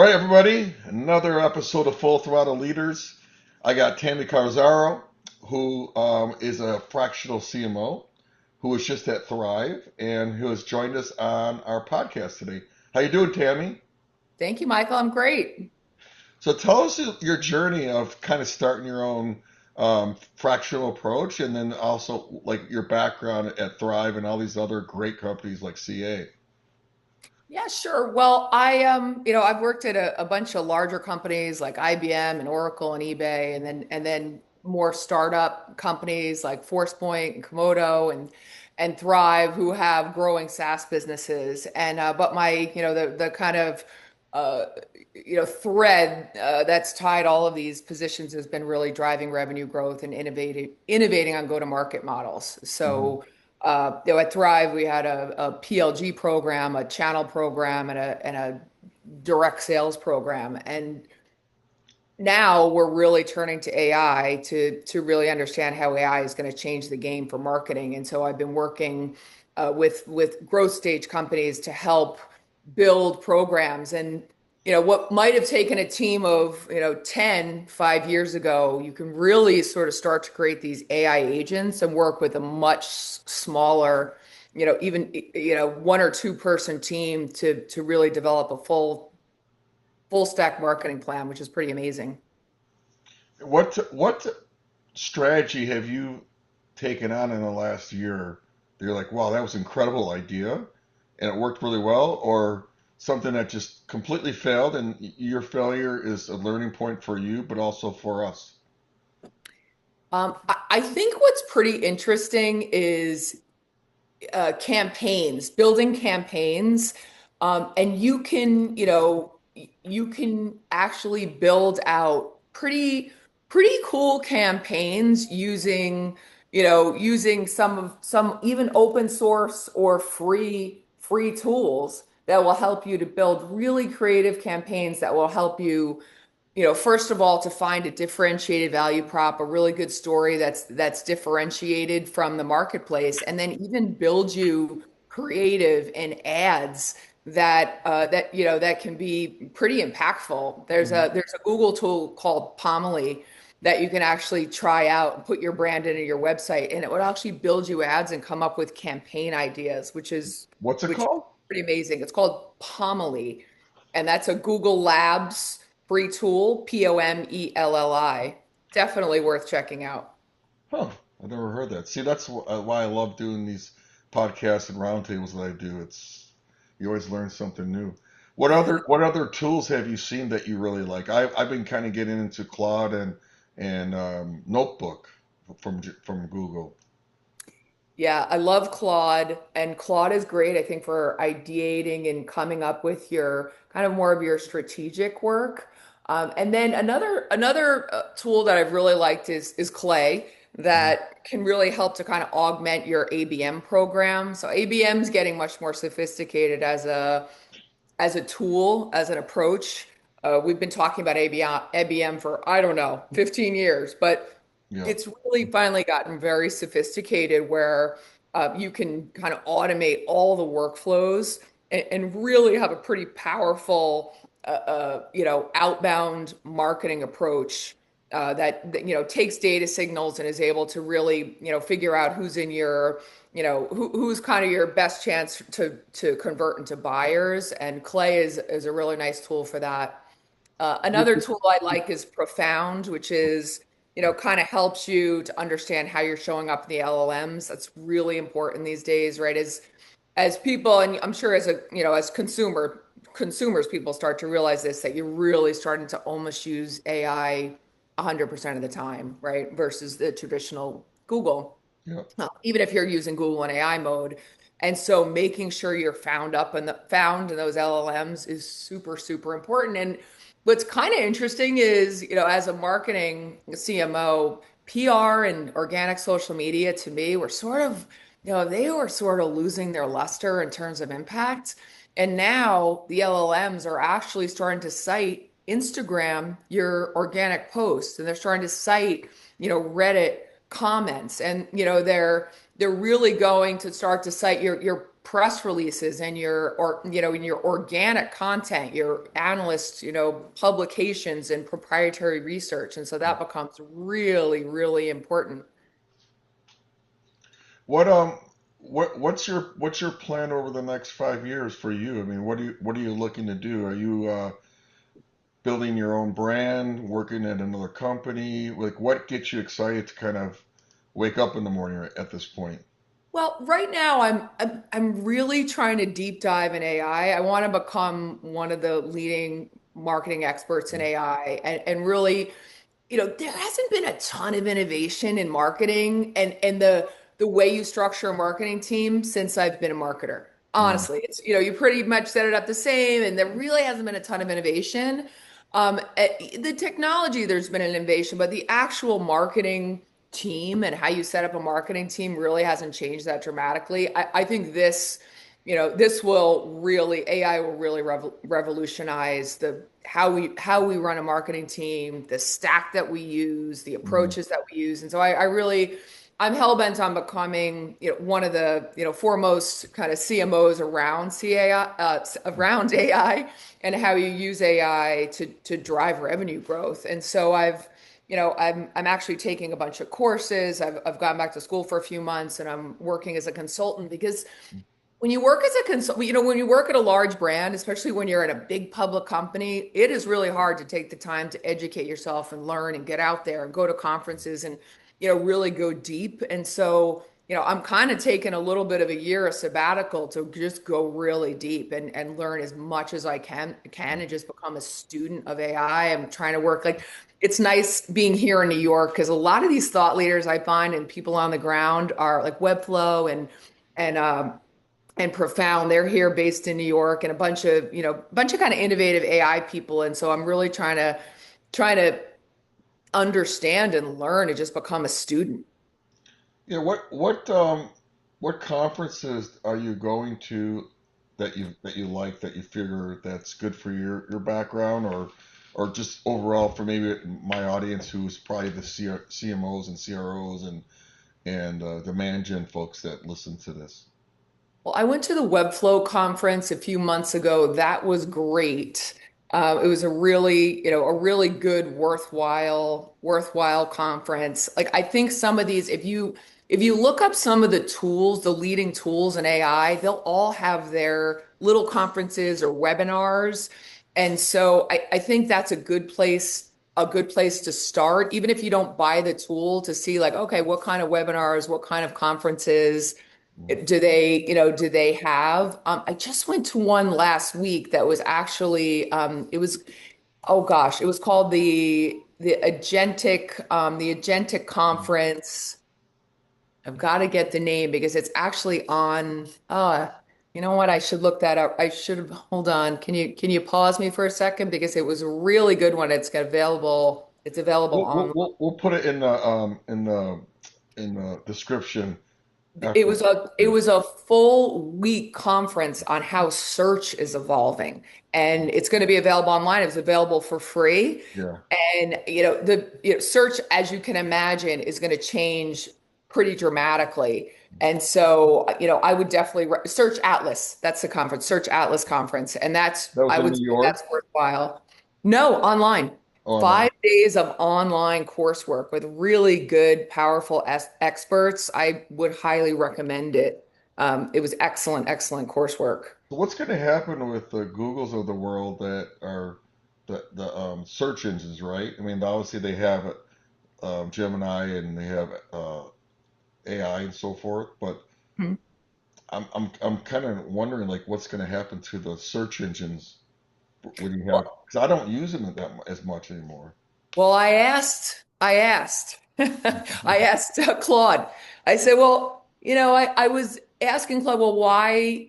right, everybody, another episode of Full Throttle Leaders. I got Tami Cannizzaro, who is a fractional CMO, who was just at Thrive, and who has joined us on our podcast today. How you doing, Tami? Thank you, Michael. I'm great. So tell us your journey of kind of starting your own fractional approach, and then also like your background at Thrive and all these other great companies like CA. Yeah, sure. Well, I've worked at a bunch of larger companies like IBM and Oracle and eBay, and then more startup companies like ForcePoint and Komodo and Thrive, who have growing SaaS businesses. And but my, the kind of uh, thread that's tied all of these positions has been really driving revenue growth and innovating on go-to-market models. Hmm. So at Thrive, we had a PLG program, a channel program, and a direct sales program. And now we're really turning to AI to really understand how AI is going to change the game for marketing. And so I've been working with growth stage companies to help build programs. And what might have taken a team of 10 5 years ago, you can really sort of start to create these AI agents and work with a much smaller, even one or two person team to really develop a full stack marketing plan, which is pretty amazing. What strategy have you taken on in the last year that you're like, wow, that was an incredible idea and it worked really well, or something that just completely failed and your failure is a learning point for you, but also for us? I think what's pretty interesting is campaigns, building campaigns, and you can actually build out pretty cool campaigns using some even open source or free tools that will help you to build really creative campaigns that will help you first of all, to find a differentiated value prop, a really good story that's differentiated from the marketplace, and then even build you creative and ads that can be pretty impactful. There's Mhm. a Google tool called Pomely that you can actually try out and put your brand into your website, and it would actually build you ads and come up with campaign ideas, What's it which is called? pretty amazing. It's called Pomely, and that's a Google Labs free tool, Pomeli. Definitely worth checking out. Huh, I've never heard that. See, that's why I love doing these podcasts and roundtables that I do. It's you always learn something new. What other tools have you seen that you really like? I've been kind of getting into Claude and Notebook from Google. Yeah, I love Claude, and Claude is great, I think, for ideating and coming up with your kind of more of your strategic work. And then another tool that I've really liked is Clay Mhm. that can really help to kind of augment your ABM program. So ABM is getting much more sophisticated as a tool, as an approach. We've been talking about ABM for, I don't know, 15 years, but Yeah. it's really finally gotten very sophisticated where you can kind of automate all the workflows and really have a pretty powerful, outbound marketing approach that takes data signals and is able to really, figure out who's in your who's kind of your best chance to convert into buyers, and Clay is a really nice tool for that. Another tool I like is Profound, which is kind of helps you to understand how you're showing up in the LLMs. That's really important these days, right? As people, and I'm sure as as consumers, people start to realize this, that you're really starting to almost use AI 100% of the time, right? Versus the traditional Google, Yeah. even if you're using Google and AI mode. And so making sure you're found in those LLMs is super, super important. And what's kind of interesting is, as a marketing CMO, PR and organic social media to me were sort of, they were sort of losing their luster in terms of impact. And now the LLMs are actually starting to cite Instagram, your organic posts, and they're starting to cite, Reddit comments, and they're really going to start to cite your press releases and your or in your organic content, your analyst publications and proprietary research, and so that becomes really, really important. What what's your plan over the next 5 years for you? I mean, what are you looking to do? Are you building your own brand, working at another company? Like, what gets you excited to kind of wake up in the morning at this point? Well, right now I'm really trying to deep dive in AI. I want to become one of the leading marketing experts in AI, and really, there hasn't been a ton of innovation in marketing and the way you structure a marketing team since I've been a marketer. Mm, Honestly, it's you pretty much set it up the same, and there really hasn't been a ton of innovation. The technology, there's been an innovation, but the actual marketing team and how you set up a marketing team really hasn't changed that dramatically. I think this will really, AI will really revolutionize the how we run a marketing team, the stack that we use, the mm, approaches that we use. And so I really, I'm hell bent on becoming, one of the, foremost kind of CMOs around CAI, around AI, and how you use AI to drive revenue growth. And so I'm actually taking a bunch of courses. I've gone back to school for a few months, and I'm working as a consultant because when you work as a consultant, when you work at a large brand, especially when you're at a big public company, it is really hard to take the time to educate yourself and learn and get out there and go to conferences and, really go deep. And so, I'm kind of taking a little bit of a year of sabbatical to just go really deep and learn as much as I can and just become a student of AI. I'm trying to work like it's nice being here in New York because a lot of these thought leaders I find and people on the ground are like Webflow and Profound. They're here based in New York, and a bunch of kind of innovative AI people. And so I'm really trying to understand and learn and just become a student. yeah, what conferences are you going to that you like that you figure that's good for your background or just overall for maybe my audience who's probably the CMOs and CROs and the management folks that listen to this. Well, I went to the Webflow conference a few months ago. That was great. It was a really good, worthwhile conference. Like I think some of these, if you look up some of the tools, the leading tools in AI, they'll all have their little conferences or webinars. And so I think that's a good place to start, even if you don't buy the tool to see like, okay, what kind of webinars, what kind of conferences do they have? I just went to one last week that was actually it was oh gosh, it was called the Agentic conference. I've got to get the name because it's actually on you know what? I should look that up. I should have hold on. Can you pause me for a second? Because it was a really good one. It's available online. We'll put it in the description It after. was a it was a full week conference on how search is evolving, and it's going to be available online. It's available for free, Yeah. and the search, as you can imagine, is going to change pretty dramatically. And so, I would definitely Search Atlas. That's the conference, Search Atlas conference, and that's That was I in would New say York. that's worthwhile. No, online. Online. 5 days of online coursework with really good, powerful experts. I would highly recommend it. It was excellent, excellent coursework. So what's going to happen with the Googles of the world that are the search engines, right? I mean, obviously they have Gemini and they have AI and so forth, but Hmm. I'm kind of wondering like what's going to happen to the search engines when you have Well, because I don't use them as much anymore. well, I asked Claude. I said, well, I was asking Claude, well, why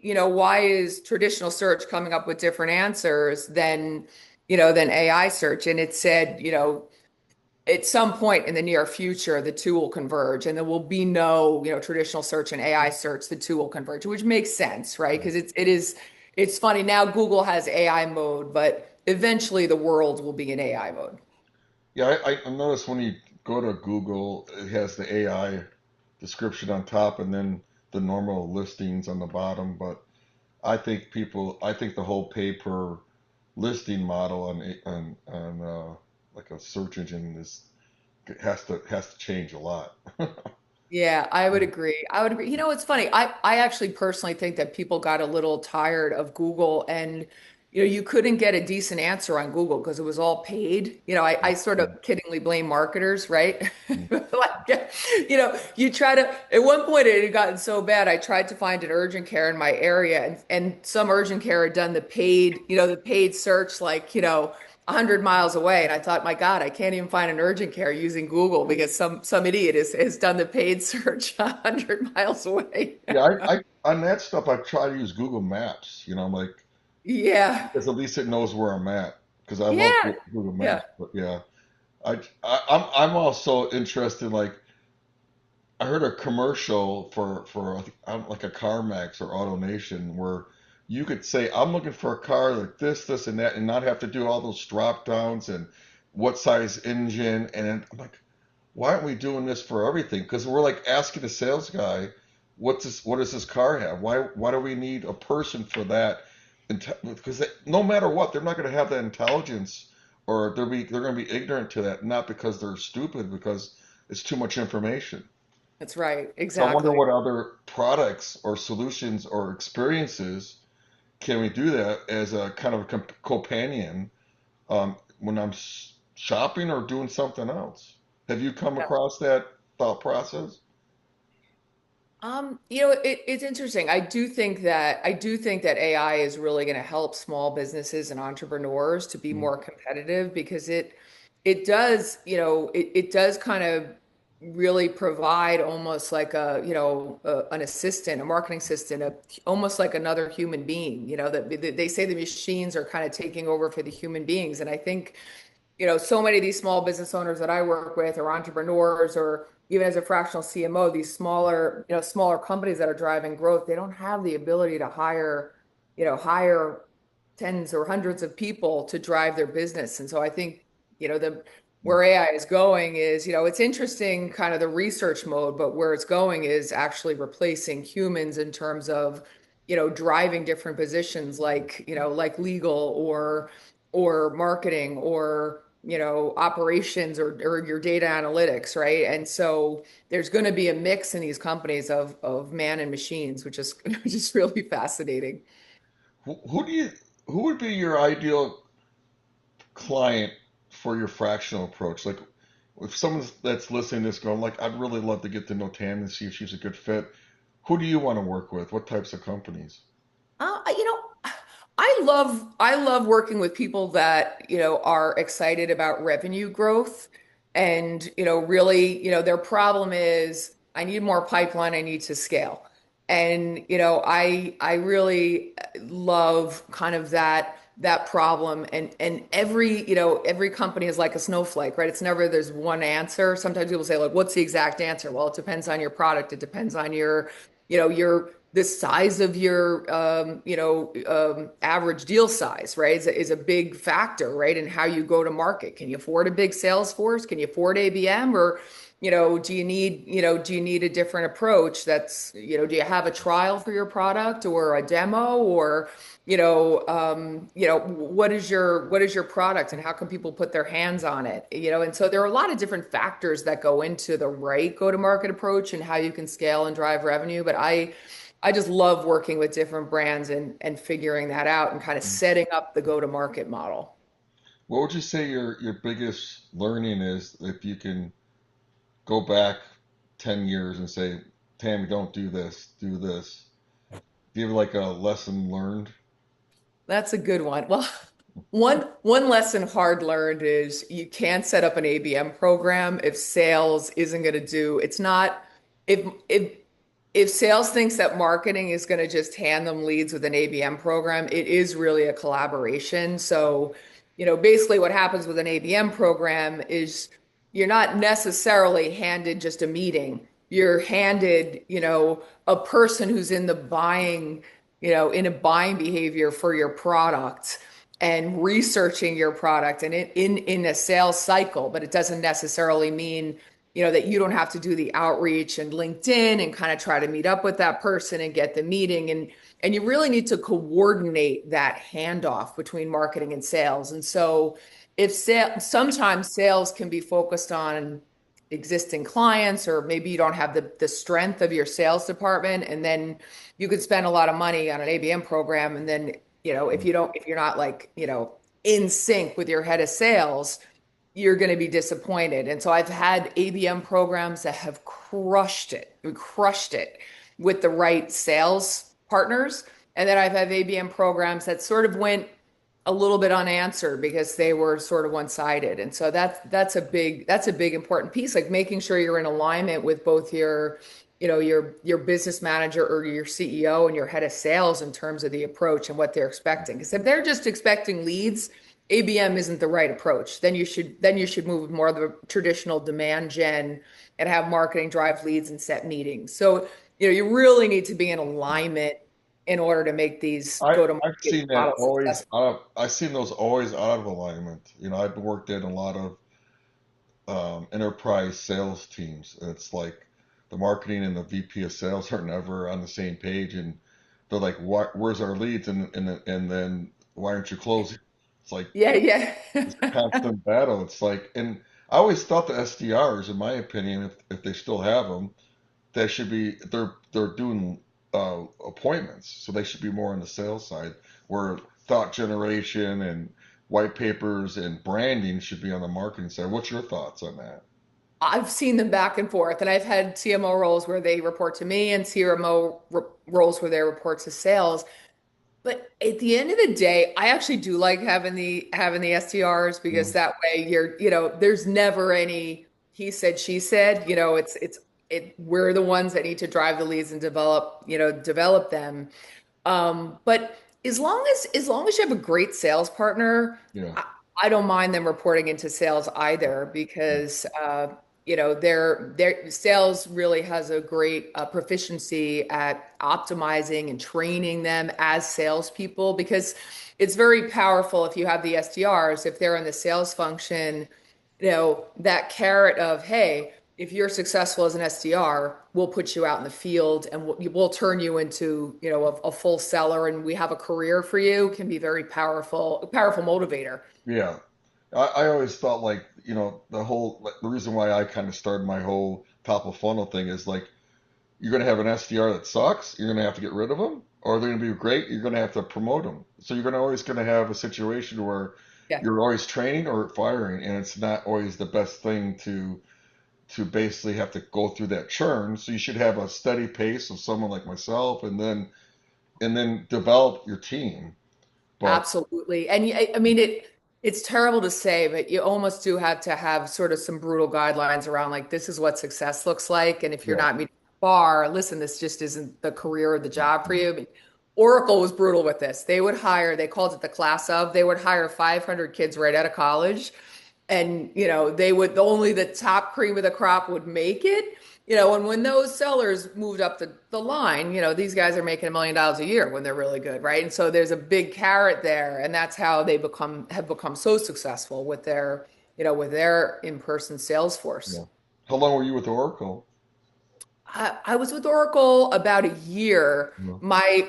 is traditional search coming up with different answers than AI search? And it said, at some point in the near future, the two will converge, and there will be no, traditional search and AI search. The two will converge, which makes sense, right? Because it's funny now. Google has AI mode, but eventually the world will be in AI mode. Yeah, I noticed when you go to Google, it has the AI description on top and then the normal listings on the bottom. But I think the whole pay per listing model on like a search engine is has to change a lot. Yeah, I would agree. I would agree. You know, it's funny. I actually personally think that people got a little tired of Google and you couldn't get a decent answer on Google because it was all paid. I sort of kiddingly blame marketers, right? Like, you try to, at one point it had gotten so bad, I tried to find an urgent care in my area and some urgent care had done the paid search like, 100 miles away. And I thought, my God, I can't even find an urgent care using Google because some idiot has done the paid search 100 miles away. Yeah, I on that stuff I try to use Google Maps. I'm like Yeah. because at least it knows where I'm at because I love Yeah. Google Yeah. Maps. But yeah, I'm also interested. Like I heard a commercial for like a CarMax or AutoNation where you could say I'm looking for a car like this, and that, and not have to do all those drop downs and what size engine. And I'm like, why aren't we doing this for everything? Because we're like asking the sales guy, what does this car have? Why do we need a person for that? Because no matter what, they're not going to have that intelligence, or they're going to be ignorant to that, not because they're stupid, because it's too much information. That's right. So I wonder Exactly. what other products or solutions or experiences can we do that as a kind of a companion when I'm shopping or doing something else. Have you come across that thought process? It's interesting. I do think that AI is really going to help small businesses and entrepreneurs to be Mm, more competitive because it does kind of really provide almost like an assistant, a marketing assistant, almost like another human being, that they say the machines are kind of taking over for the human beings. And I think so many of these small business owners that I work with or entrepreneurs or even as a fractional CMO, these smaller companies that are driving growth, they don't have the ability to hire tens or hundreds of people to drive their business. And so I think, the mm, where AI is going is, it's interesting kind of the research mode, but where it's going is actually replacing humans in terms of, driving different positions like legal or marketing or operations or your data analytics, right? And so there's going to be a mix in these companies of man and machines, which is which is really fascinating. who do you who would be your ideal client for your fractional approach? Like if someone that's listening to this going like, I'd really love to get to know Tam and see if she's a good fit. Who do you want to work with? What types of companies? You know, I love working with people that, are excited about revenue growth and, really, their problem is I need more pipeline, I need to scale. And, I really love kind of that problem and every company is like a snowflake, right? It's never there's one answer. Sometimes people say like what's the exact answer? Well, it depends on your product, it depends on your the size of your average deal size, right, is a big factor, right? And how you go to market. Can you afford a big sales force? Can you afford ABM? Or do you need a different approach that's, do you have a trial for your product or a demo or what is your product and how can people put their hands on it? And so there are a lot of different factors that go into the right go-to-market approach and how you can scale and drive revenue. But I just love working with different brands and figuring that out and kind of setting up the go-to-market model. What would you say your biggest learning is if you can go back 10 years and say, Tammy, don't do this, do this? Do you have like a lesson learned? That's a good one. Well, one lesson hard learned is you can't set up an ABM program if sales isn't going to do. It's not if sales thinks that marketing is going to just hand them leads with an ABM program, it is really a collaboration. So, basically what happens with an ABM program is you're not necessarily handed just a meeting. You're handed, a person who's in a buying behavior for your product. and researching your product and in a sales cycle, but it doesn't necessarily mean, that you don't have to do the outreach and LinkedIn and kind of try to meet up with that person and get the meeting. And you really need to coordinate that handoff between marketing and sales. And so if sometimes sales can be focused on existing clients, or maybe you don't have the strength of your sales department, and then you could spend a lot of money on an ABM program, and then if you're not like in sync with your head of sales, you're going to be disappointed. And so I've had ABM programs that have crushed it with the right sales partners, and then I've had ABM programs that sort of went a little bit unanswered because they were sort of one-sided. And so that's a big important piece, like making sure you're in alignment with both your business manager or your CEO and your head of sales in terms of the approach and what they're expecting. Because if they're just expecting leads, ABM isn't the right approach. Then you should move more of the traditional demand gen and have marketing drive leads and set meetings. So, you really need to be in alignment in order to make these I've go-to-market seen that models always successful. I've seen those always out of alignment. I've worked in a lot of enterprise sales teams. And it's like the marketing and the VP of sales are never on the same page, and they're like, Where's our leads?" And then, "Why aren't you closing?" It's like Yeah, yeah. it's a constant battle. It's like, and I always thought the SDRs, in my opinion, if they still have them, they should be they're doing appointments, so they should be more on the sales side, where thought generation and white papers and branding should be on the marketing side. What's your thoughts on that? I've seen them back and forth, and I've had CMO roles where they report to me and roles where they report to sales. But at the end of the day, I actually do like having the SDRs, because Yeah, that way there's never any he said, she said. We're the ones that need to drive the leads and develop them. But as long as you have a great sales partner, yeah, I, I don't mind them reporting into sales either, yeah, because their sales really has a great proficiency at optimizing and training them as salespeople, because it's very powerful if you have the SDRs, if they're in the sales function, that carrot of, hey, if you're successful as an SDR, we'll put you out in the field, and we'll turn you into, a full seller, and we have a career for you, can be very powerful motivator. yeah. I always thought, like, the reason why I kind of started my whole top of funnel thing is like, you're going to have an SDR that sucks, you're going to have to get rid of them, or they're going to be great, you're going to have to promote them. So you're always going to have a situation where Yeah, you're always training or firing, and it's not always the best thing to basically have to go through that churn. So you should have a steady pace of someone like myself, and then develop your team. But absolutely. And I mean, it's terrible to say, but you almost do have to have sort of some brutal guidelines around, like, this is what success looks like. And if you're yeah, not meeting the bar, listen, this just isn't the career or the job for you. I mean, Oracle was brutal with this. They called it the class of, they would hire 500 kids right out of college. And, they would, only the top cream of the crop would make it. And when those sellers moved up the line, these guys are making $1 million a year when they're really good, right? And so there's a big carrot there, and that's how they have become so successful with their in-person sales yeah. force. How long were you with Oracle? I was with Oracle about a year. Yeah.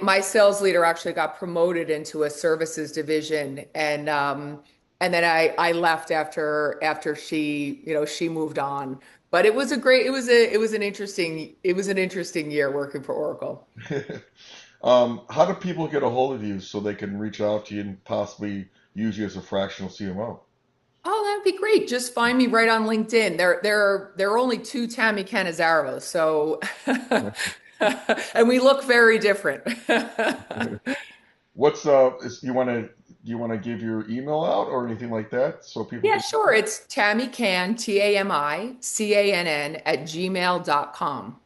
My sales leader actually got promoted into a services division, and then I left after she moved on. But it was an interesting year working for Oracle. How do people get a hold of you so they can reach out to you and possibly use you as a fractional CMO? Oh, that'd be great. Just find me right on LinkedIn. There are only two Tami Cannizzaro, so and we look very different. What's you want to give your email out or anything like that so people Yeah, can? sure. It's Tami Can, TamiCann @gmail.com.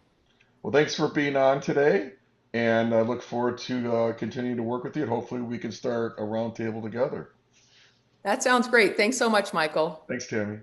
Well, thanks for being on today, and I look forward to continuing to work with you, and hopefully we can start a roundtable together. That sounds great. Thanks so much, Michael. Thanks, Tammy.